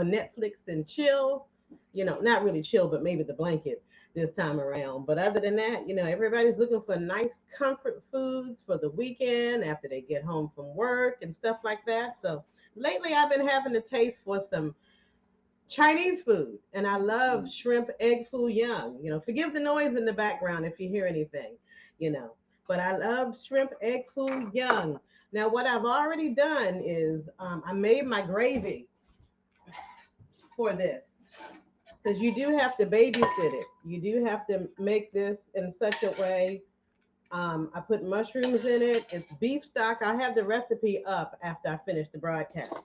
on Netflix and chill. You know, not really chill, but maybe the blanket this time around. But other than that, you know, everybody's looking for nice comfort foods for the weekend after they get home from work and stuff like that. So lately I've been having a taste for some Chinese food, and I love shrimp egg foo young. You know, forgive the noise in the background if you hear anything, you know, but I love shrimp egg foo young. Now, what I've already done is I made my gravy for this because you do have to babysit it. You do have to make this in such a way. I put mushrooms in it. It's beef stock. I have the recipe up after I finish the broadcast.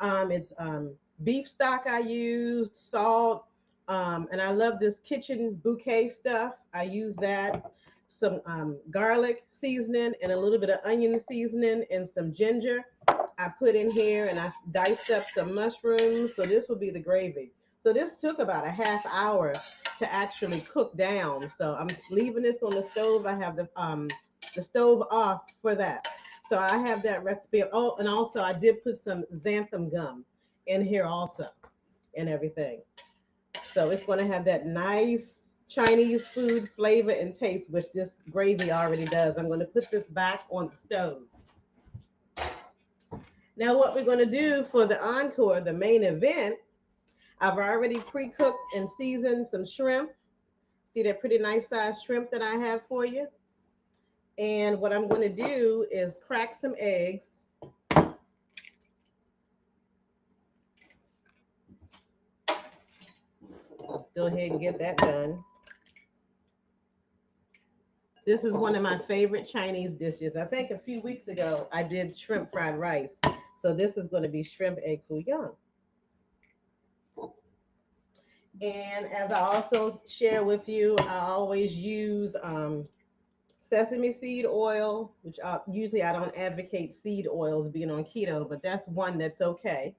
It's beef stock I used, salt, and I love this kitchen bouquet stuff. I use that, some garlic seasoning and a little bit of onion seasoning and some ginger. I put in here and I diced up some mushrooms. So this will be the gravy. So this took about a half hour to actually cook down. So I'm leaving this on the stove. I have the stove off for that. So I have that recipe. Oh, and also I did put some xanthan gum in here also and everything. So it's going to have that nice Chinese food flavor and taste, which this gravy already does. I'm going to put this back on the stove. Now, what we're going to do for the encore, the main event, I've already pre-cooked and seasoned some shrimp. See that pretty nice sized shrimp that I have for you? And what I'm going to do is crack some eggs. Go ahead and get that done. This is one of my favorite Chinese dishes. I think a few weeks ago I did shrimp fried rice. So this is going to be shrimp egg foo young. And as I also share with you, I always use sesame seed oil, which usually I don't advocate seed oils being on keto, but that's one that's okay.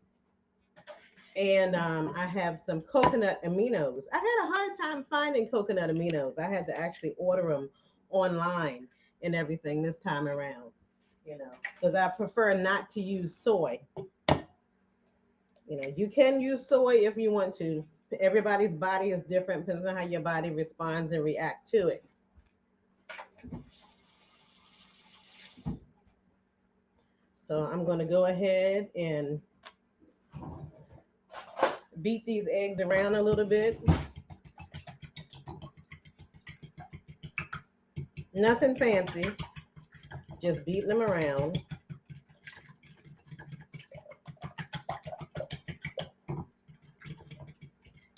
And I have some coconut aminos. I had a hard time finding coconut aminos. I had to actually order them online and everything this time around, you know, because I prefer not to use soy. You know, you can use soy if you want to. Everybody's body is different, depends on how your body responds and react to it. So I'm going to go ahead and beat these eggs around a little bit. Nothing fancy, just beating them around.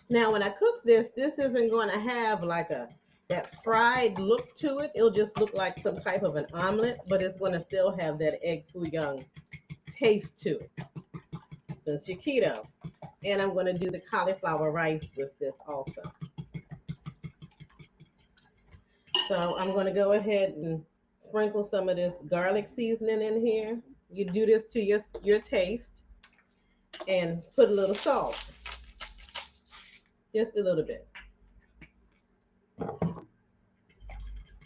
Now, when I cook this, this isn't going to have like a that fried look to it. It'll just look like some type of an omelet, but it's going to still have that egg foo young taste to it since you're keto. And I'm going to do the cauliflower rice with this also. So I'm going to go ahead and sprinkle some of this garlic seasoning in here. You do this to your taste and put a little salt, just a little bit.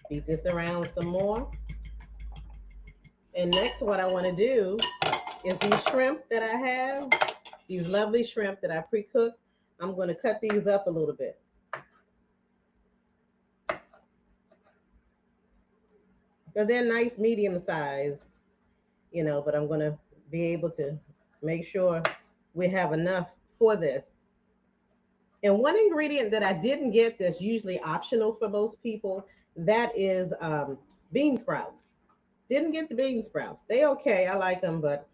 Beat this around some more. And next, what I want to do is these shrimp that I have, these lovely shrimp that I pre-cooked, I'm going to cut these up a little bit. Because they're nice medium size, you know, but I'm going to be able to make sure we have enough for this. And one ingredient that I didn't get that's usually optional for most people, that is bean sprouts. Didn't get the bean sprouts. They okay, I like them, but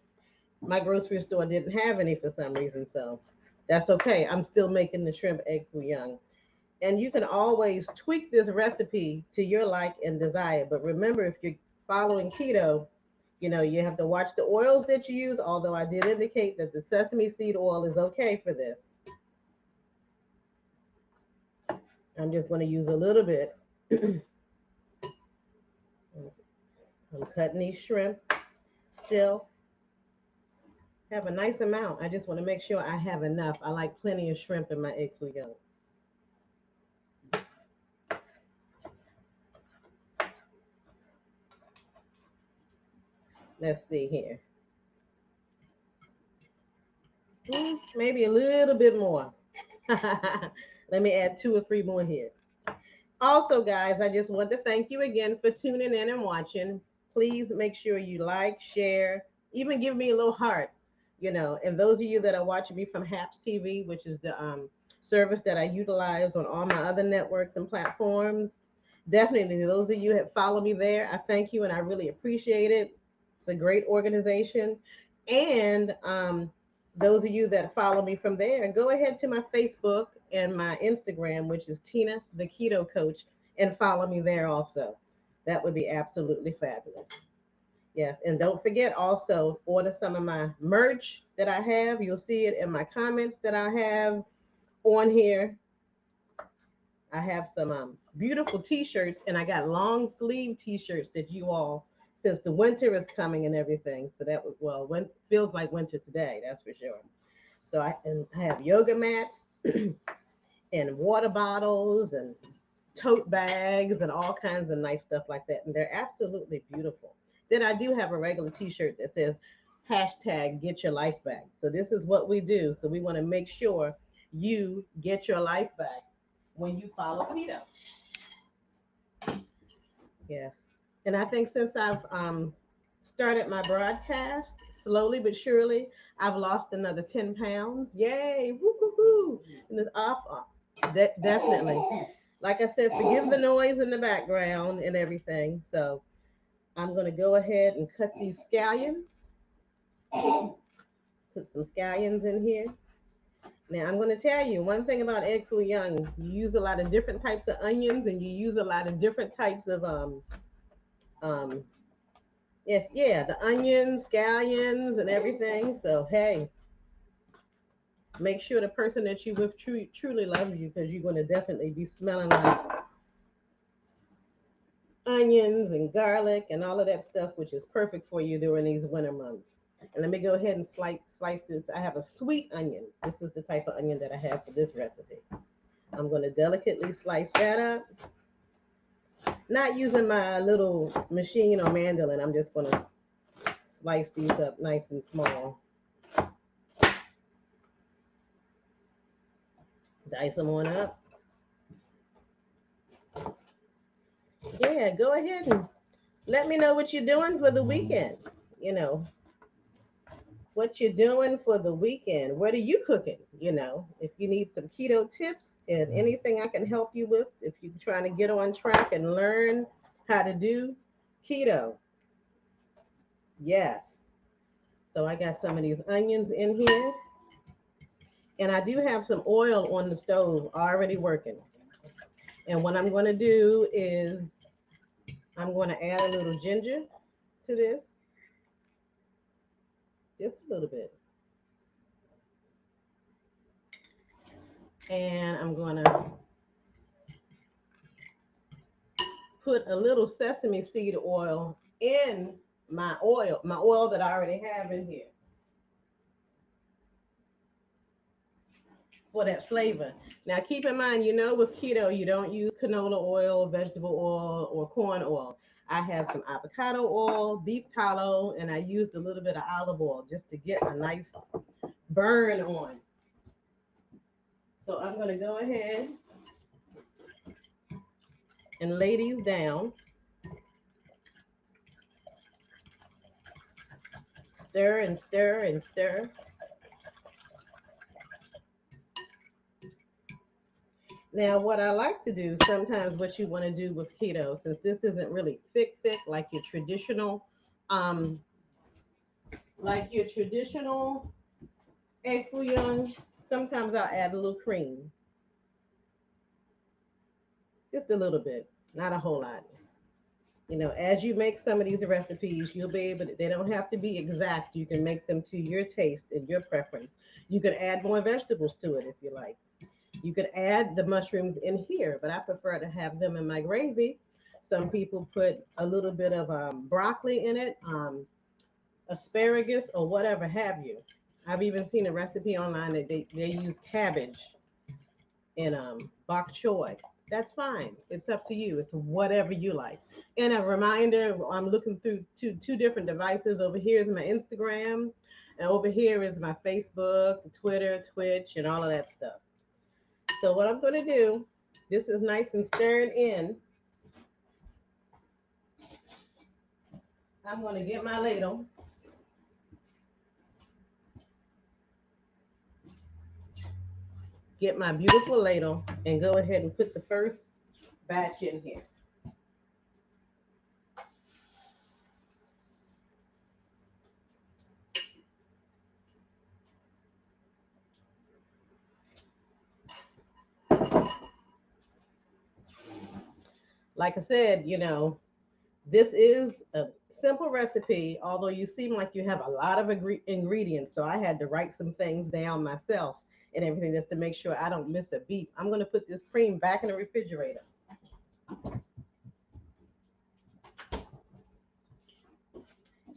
my grocery store didn't have any for some reason, so that's okay. I'm still making the shrimp egg foo young. And you can always tweak this recipe to your like and desire. But remember, if you're following keto, you know, you have to watch the oils that you use, although I did indicate that the sesame seed oil is okay for this. I'm just going to use a little bit. I'm cutting these shrimp still. Have a nice amount. I just want to make sure I have enough. I like plenty of shrimp in my egg foo young. Let's see here. Maybe a little bit more. Let me add two or three more here. Also, guys, I just want to thank you again for tuning in and watching. Please make sure you like, share, even give me a little heart. And those of you that are watching me from Haps TV, which is the service that I utilize on all my other networks and platforms, definitely those of you that follow me there, I thank you and I really appreciate it. It's a great organization. And those of you that follow me from there, go ahead to my Facebook and my Instagram, which is Tina the Keto Coach, and follow me there also. That would be absolutely fabulous. Yes, and don't forget also order some of my merch that I have. You'll see it in my comments that I have on here. I have some beautiful t-shirts and I got long sleeve t-shirts that you all, since the winter is coming and everything. So that was, well, when feels like winter today, that's for sure. So I have yoga mats and water bottles and tote bags and all kinds of nice stuff like that. And they're absolutely beautiful. Then I do have a regular t-shirt that says hashtag get your life back. So this is what we do. So we want to make sure you get your life back when you follow keto. Yes. And I think since I've started my broadcast, slowly but surely, I've lost another 10 pounds. Yay. Woo, woo, woo. And it's off. Definitely. Like I said, forgive the noise in the background and everything. So I'm going to go ahead and cut these scallions. Put some scallions in here. Now I'm going to tell you one thing about egg foo young. You use a lot of different types of onions, and you use a lot of different types of um yes, yeah, the onions, scallions, and everything. So hey, make sure the person that you with truly loves you, because you're going to definitely be smelling like onions and garlic and all of that stuff, which is perfect for you during these winter months. And let me go ahead and slice this. I have a sweet onion. This is the type of onion that I have for this recipe. I'm going to delicately slice that up. Not using my little machine or mandolin. I'm just going to slice these up nice and small. Dice them on up. Yeah, go ahead and let me know what you're doing for the weekend. You know, what you're doing for the weekend. What are you cooking? If you need some keto tips and anything I can help you with, if you're trying to get on track and learn how to do keto, yes. So I got some of these onions in here, and I do have some oil on the stove already working. And what I'm going to do is I'm going to add a little ginger to this, just a little bit. And I'm going to put a little sesame seed oil in my oil that I already have in here for that flavor. Now, keep in mind, with keto, you don't use canola oil, vegetable oil, or corn oil. I have some avocado oil, beef tallow, and I used a little bit of olive oil just to get a nice burn on. So I'm going to go ahead and lay these down. Stir and stir and stir. Now, what I like to do sometimes, what you want to do with keto, since this isn't really thick like um, your traditional egg foo young, sometimes I'll add a little cream, just a little bit, not a whole lot. As you make some of these recipes, you'll be able to, they don't have to be exact. You can make them to your taste and your preference. You can add more vegetables to it if you like. You could add the mushrooms in here, but I prefer to have them in my gravy. Some people put a little bit of broccoli in it, asparagus, or whatever have you. I've even seen a recipe online that they use cabbage and bok choy. That's fine. It's up to you. It's whatever you like. And a reminder, I'm looking through two different devices. Over here is my Instagram. And over here is my Facebook, Twitter, Twitch, and all of that stuff. So what I'm going to do, this is nice and stirred in. I'm going to get my ladle, get my beautiful ladle, and go ahead and put the first batch in here. Like I said, this is a simple recipe, although you seem like you have a lot of ingredients. So I had to write some things down myself and everything just to make sure I don't miss a beat. I'm going to put this cream back in the refrigerator.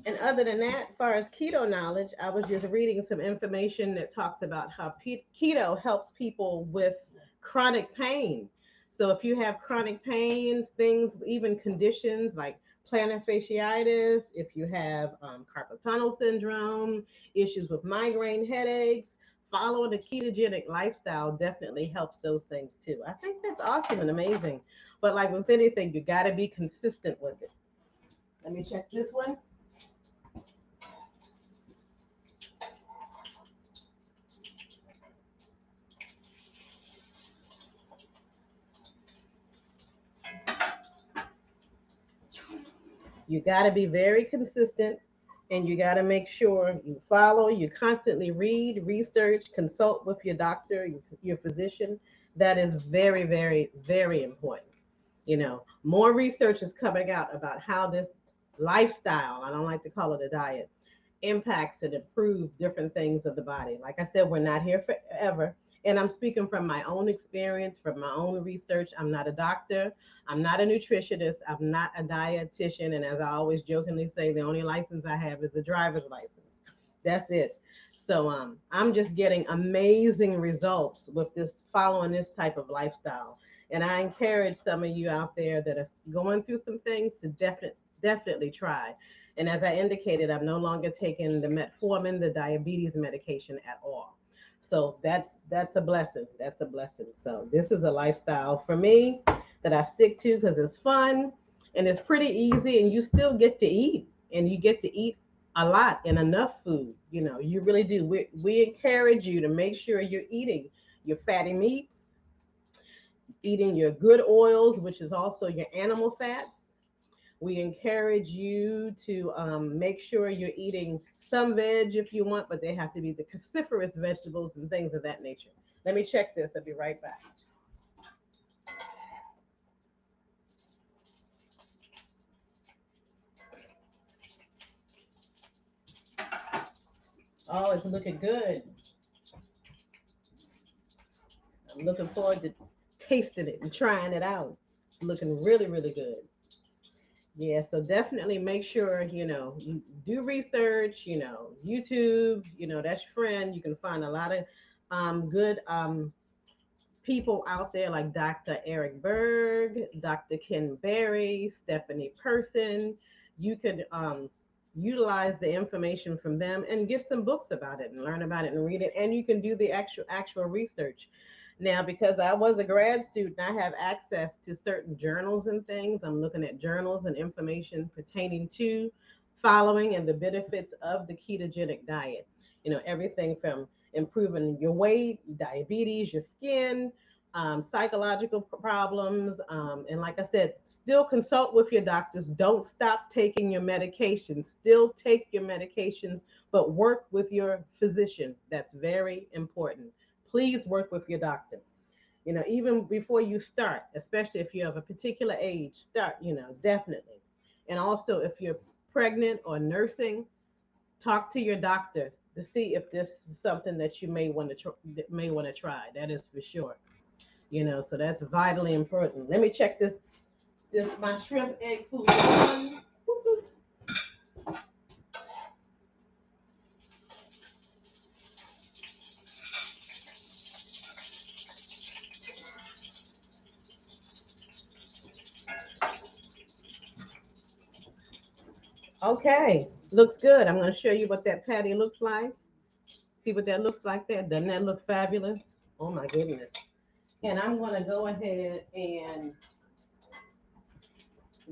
And other than that, as far as keto knowledge, I was just reading some information that talks about how keto helps people with chronic pain. So if you have chronic pains, things, even conditions like plantar fasciitis, if you have carpal tunnel syndrome, issues with migraine headaches, following a ketogenic lifestyle definitely helps those things too. I think that's awesome and amazing. But like with anything, you got to be consistent with it. Let me check this one. You got to be very consistent and you got to make sure you follow, you constantly read, research, consult with your doctor, your physician. That is very, very, very important. More research is coming out about how this lifestyle, I don't like to call it a diet, impacts and improves different things of the body. Like I said, we're not here forever. And I'm speaking from my own experience, from my own research. I'm not a doctor. I'm not a nutritionist. I'm not a dietitian. And as I always jokingly say, the only license I have is a driver's license. That's it. So I'm just getting amazing results with this, following this type of lifestyle. And I encourage some of you out there that are going through some things to definitely try. And as I indicated, I'm no longer taking the metformin, the diabetes medication at all. So that's a blessing. That's a blessing. So this is a lifestyle for me that I stick to because it's fun and it's pretty easy, and you still get to eat, and you get to eat a lot and enough food. You really do. We encourage you to make sure you're eating your fatty meats, eating your good oils, which is also your animal fats. We encourage you to make sure you're eating some veg if you want, but they have to be the cruciferous vegetables and things of that nature. Let me check this. I'll be right back. Oh, it's looking good. I'm looking forward to tasting it and trying it out. It's looking really, really good. Yeah, so definitely make sure, you do research, YouTube, that's your friend. You can find a lot of good people out there like Dr. Eric Berg, Dr. Ken Berry, Stephanie Person. You could utilize the information from them and get some books about it and learn about it and read it. And you can do the actual research. Now, because I was a grad student, I have access to certain journals and things. I'm looking at journals and information pertaining to following and the benefits of the ketogenic diet. Everything from improving your weight, diabetes, your skin, psychological problems. And like I said, still consult with your doctors. Don't stop taking your medications. Still take your medications, but work with your physician. That's very important. Please work with your doctor. Even before you start, especially if you have a particular age, start, definitely. And also, if you're pregnant or nursing, talk to your doctor to see if this is something that you may want to try. That is for sure. So that's vitally important. Let me check this my shrimp egg foo young. Okay, Looks good. I'm going to show you what that patty looks like. See what that looks like there? Doesn't that look fabulous? Oh my goodness. And I'm going to go ahead and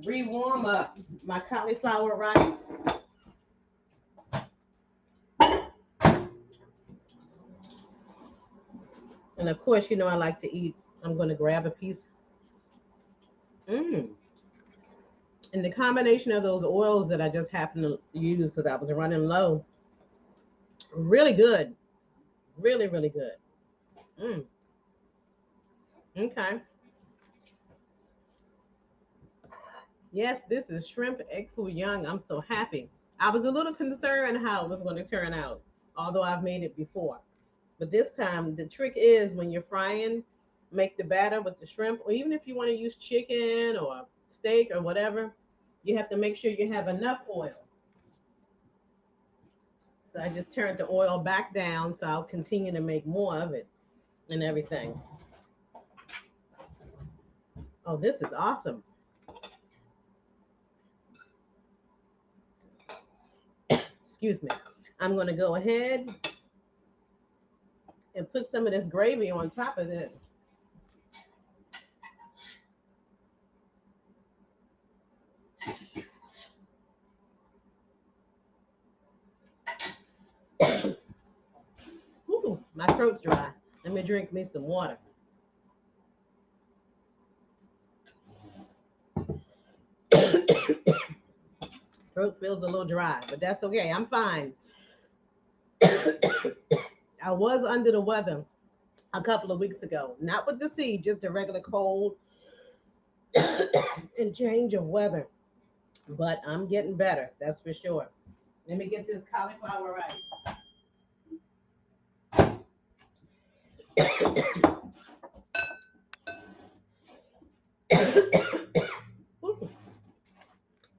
re-warm up my cauliflower rice. And of course, I like to eat. I'm going to grab a piece. Mmm. And the combination of those oils that I just happened to use because I was running low, really good. Really, really good. Mm. Okay. Yes, this is shrimp egg foo young. I'm so happy. I was a little concerned how it was going to turn out, although I've made it before. But this time, the trick is when you're frying, make the batter with the shrimp, or even if you want to use chicken or steak or whatever, you have to make sure you have enough oil. So I just turned the oil back down, so I'll continue to make more of it and everything. Oh, this is awesome. Excuse me. I'm going to go ahead and put some of this gravy on top of this. Ooh, my throat's dry. Let me drink me some water. Throat feels a little dry, but that's okay. I'm fine. I was under the weather a couple of weeks ago, not with the sea, just a regular cold and change of weather. But I'm getting better, that's for sure. Let me get this cauliflower rice.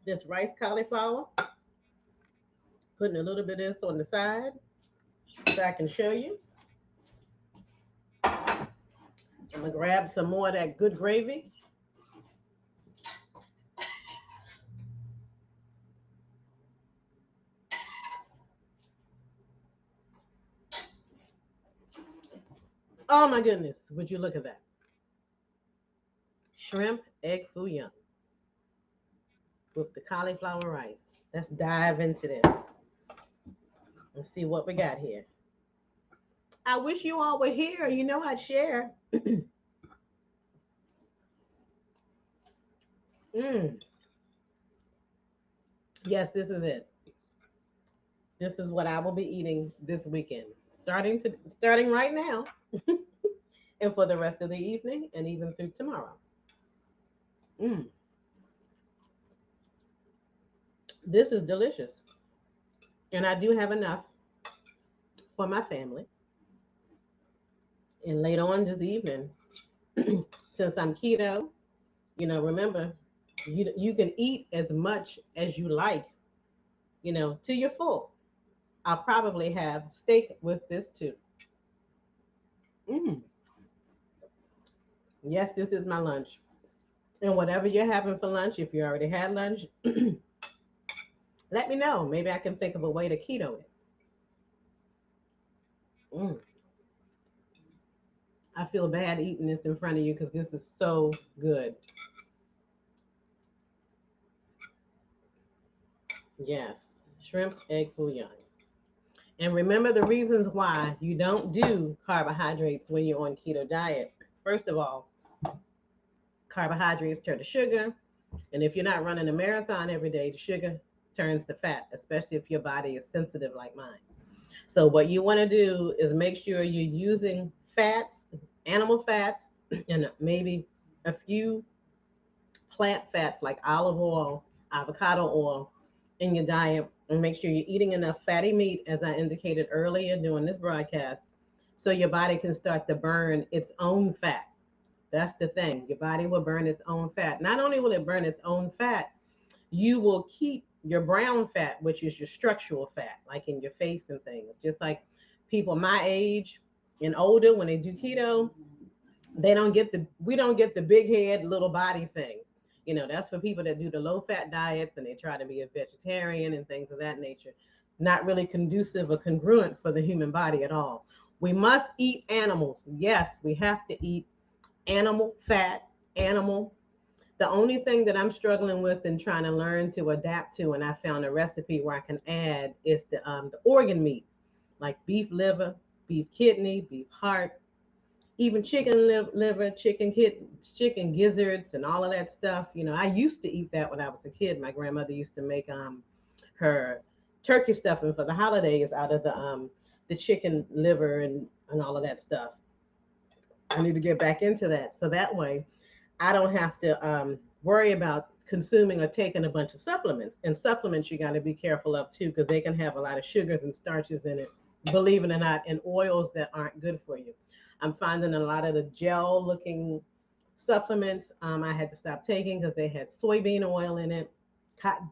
This rice cauliflower, putting a little bit of this on the side so I can show you. I'm gonna grab some more of that good gravy. Oh my goodness, would you look at that? Shrimp egg foo young with the cauliflower rice. Let's dive into this and see what we got here. I wish you all were here. I'd share. Mm. Yes, this is it. This is what I will be eating this weekend, starting right now, and for the rest of the evening, and even through tomorrow. Mm. This is delicious, and I do have enough for my family. And later on this evening, since I'm keto, remember, you can eat as much as you like, till you're full. I'll probably have steak with this too. Mm. Yes, this is my lunch. And whatever you're having for lunch, if you already had lunch, let me know. Maybe I can think of a way to keto it. Mm. I feel bad eating this in front of you because this is so good. Yes, shrimp egg bouillon. And remember the reasons why you don't do carbohydrates when you're on keto diet. First of all, carbohydrates turn to sugar. And if you're not running a marathon every day, the sugar turns to fat, especially if your body is sensitive like mine. So what you want to do is make sure you're using fats, animal fats, and maybe a few plant fats like olive oil, avocado oil in your diet, and make sure you're eating enough fatty meat, as I indicated earlier during this broadcast, so your body can start to burn its own fat. That's the thing. Your body will burn its own fat. Not only will it burn its own fat, you will keep your brown fat, which is your structural fat, like in your face and things. Just like people my age and older, when they do keto, we don't get the big head, little body thing. That's for people that do the low fat diets and they try to be a vegetarian and things of that nature. Not really conducive or congruent for the human body at all. We must eat animals. Yes, we have to eat animal fat, animal. The only thing that I'm struggling with and trying to learn to adapt to, and I found a recipe where I can add, is the organ meat, like beef liver, beef kidney, beef heart, even chicken liver, chicken gizzards, and all of that stuff. I used to eat that when I was a kid. My grandmother used to make her turkey stuffing for the holidays out of the chicken liver and all of that stuff. I need to get back into that so that way I don't have to worry about consuming or taking a bunch of supplements. And supplements you got to be careful of too because they can have a lot of sugars and starches in it, believe it or not, and oils that aren't good for you. I'm finding a lot of the gel looking supplements I had to stop taking because they had soybean oil in it, cotton,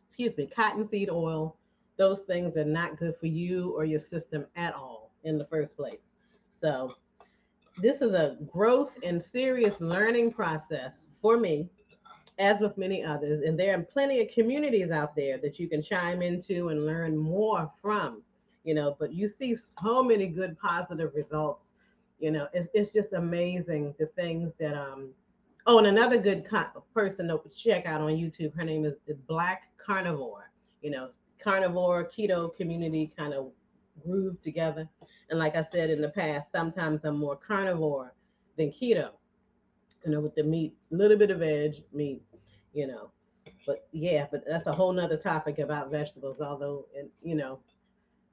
excuse me, cottonseed oil. Those things are not good for you or your system at all in the first place. So this is a growth and serious learning process for me, as with many others. And there are plenty of communities out there that you can chime into and learn more from, but you see so many good positive results. It's just amazing the things that, oh, and another good person to check out on YouTube, her name is the Black Carnivore, you know, carnivore, keto community kind of groove together. And like I said in the past, sometimes I'm more carnivore than keto, with the meat, a little bit of veg meat, you know. But yeah, but that's a whole nother topic about vegetables. Although, and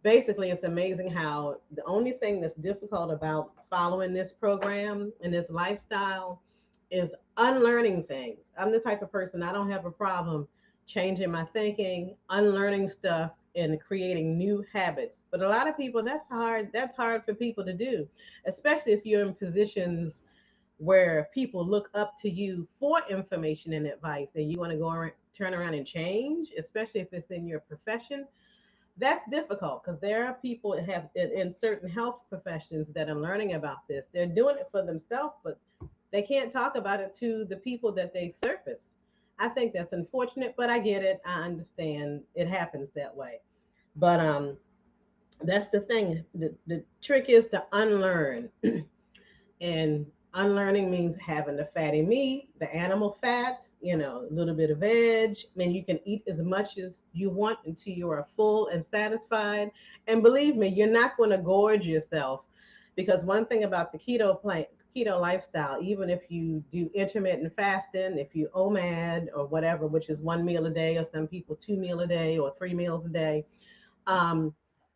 basically, it's amazing how the only thing that's difficult about following this program and this lifestyle is unlearning things. I'm the type of person, I don't have a problem changing my thinking, unlearning stuff, and creating new habits. But a lot of people, that's hard. That's hard for people to do, especially if you're in positions where people look up to you for information and advice and you want to go around, turn around and change, especially if it's in your profession. That's difficult because there are people that have in certain health professions that are learning about this. They're doing it for themselves, but they can't talk about it to the people that they service. I think that's unfortunate, but I get it. I understand it happens that way. But that's the thing. The trick is to unlearn. And unlearning means having the fatty meat, the animal fats, a little bit of veg. I mean, you can eat as much as you want until you are full and satisfied. And believe me, you're not going to gorge yourself because one thing about the keto lifestyle, even if you do intermittent fasting, if you OMAD or whatever, which is 1 meal a day, or some people 2 meal a day or 3 meals a day, um,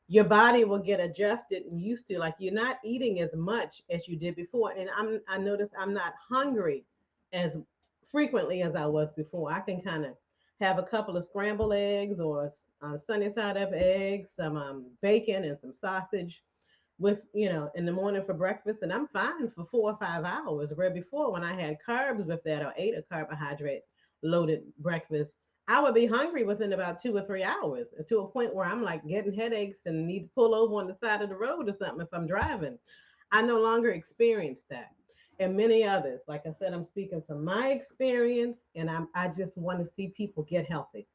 your body will get adjusted and used to, like, you're not eating as much as you did before. And I noticed I'm not hungry as frequently as I was before. I can kind of have a couple of scrambled eggs or sunny side up eggs, some bacon and some sausage with, in the morning for breakfast, and I'm fine for 4 or 5 hours. Where before, when I had carbs with that or ate a carbohydrate loaded breakfast, I would be hungry within about 2 or 3 hours, to a point where I'm like getting headaches and need to pull over on the side of the road or something if I'm driving. I no longer experience that. And many others. Like I said, I'm speaking from my experience, and I just want to see people get healthy.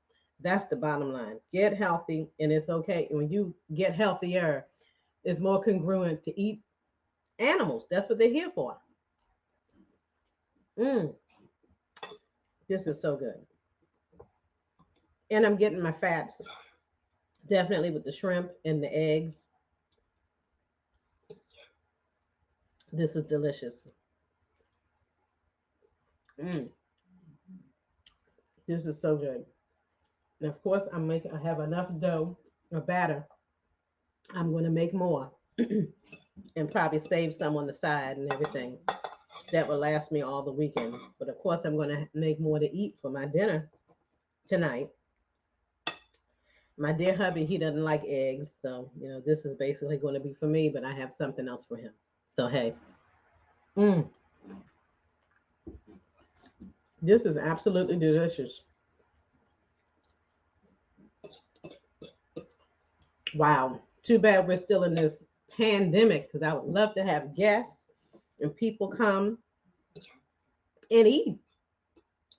That's the bottom line. Get healthy, and it's okay. When you get healthier, it's more congruent to eat animals. That's what they're here for. Mm, this is so good. And I'm getting my fats definitely with the shrimp and the eggs. This is delicious. Mm, this is so good. And of course, I have enough dough or batter. I'm going to make more and probably save some on the side and everything. That will last me all the weekend. But of course, I'm going to make more to eat for my dinner tonight. My dear hubby, he doesn't like eggs, so this is basically going to be for me. But I have something else for him. So hey, mm, this is absolutely delicious. Wow. Too bad we're still in this pandemic because I would love to have guests and people come and eat.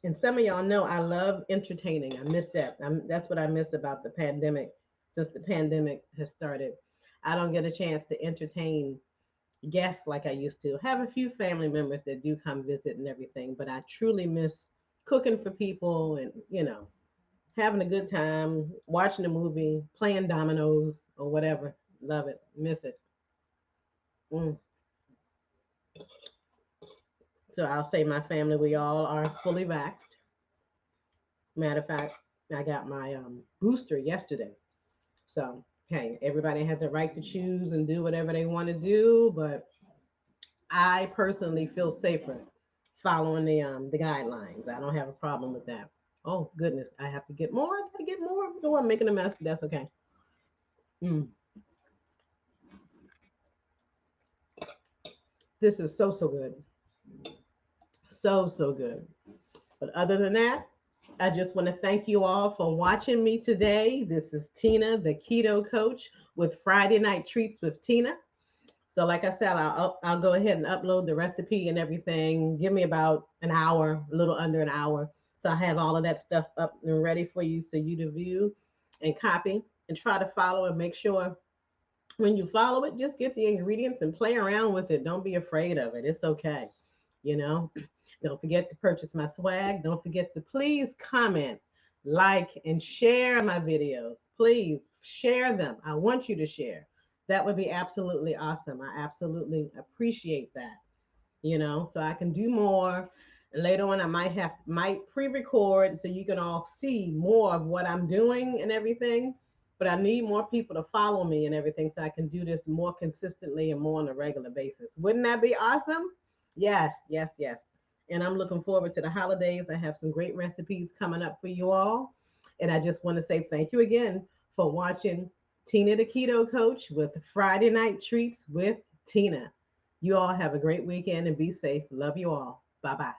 And some of y'all know I love entertaining. I miss that. That's what I miss about the pandemic. Since the pandemic has started, I don't get a chance to entertain guests like I used to. Have a few family members that do come visit and everything, but I truly miss cooking for people and, having a good time, watching a movie, playing dominoes or whatever. Love it. Miss it. Mm. So I'll say my family, we all are fully vaxxed. Matter of fact, I got my booster yesterday. So, hey, everybody has a right to choose and do whatever they want to do, but I personally feel safer following the guidelines. I don't have a problem with that. Oh goodness, I have to get more. I gotta get more. No, I'm making a mess, but that's okay. Mm, this is so good, so good. But other than that, I just want to thank you all for watching me today. This is Tina, the Keto Coach, with Friday Night Treats with Tina. So, like I said, I'll go ahead and upload the recipe and everything. Give me about an hour, a little under an hour. So I have all of that stuff up and ready for you, so you to view and copy and try to follow and make sure when you follow it, just get the ingredients and play around with it. Don't be afraid of it. It's okay. You know, don't forget to purchase my swag. Don't forget to please comment, like, and share my videos. Please share them. I want you to share. That would be absolutely awesome. I absolutely appreciate that. So I can do more. And later on, I might pre-record so you can all see more of what I'm doing and everything. But I need more people to follow me and everything so I can do this more consistently and more on a regular basis. Wouldn't that be awesome? Yes, yes, yes. And I'm looking forward to the holidays. I have some great recipes coming up for you all. And I just want to say thank you again for watching Tina the Keto Coach with Friday Night Treats with Tina. You all have a great weekend and be safe. Love you all. Bye bye.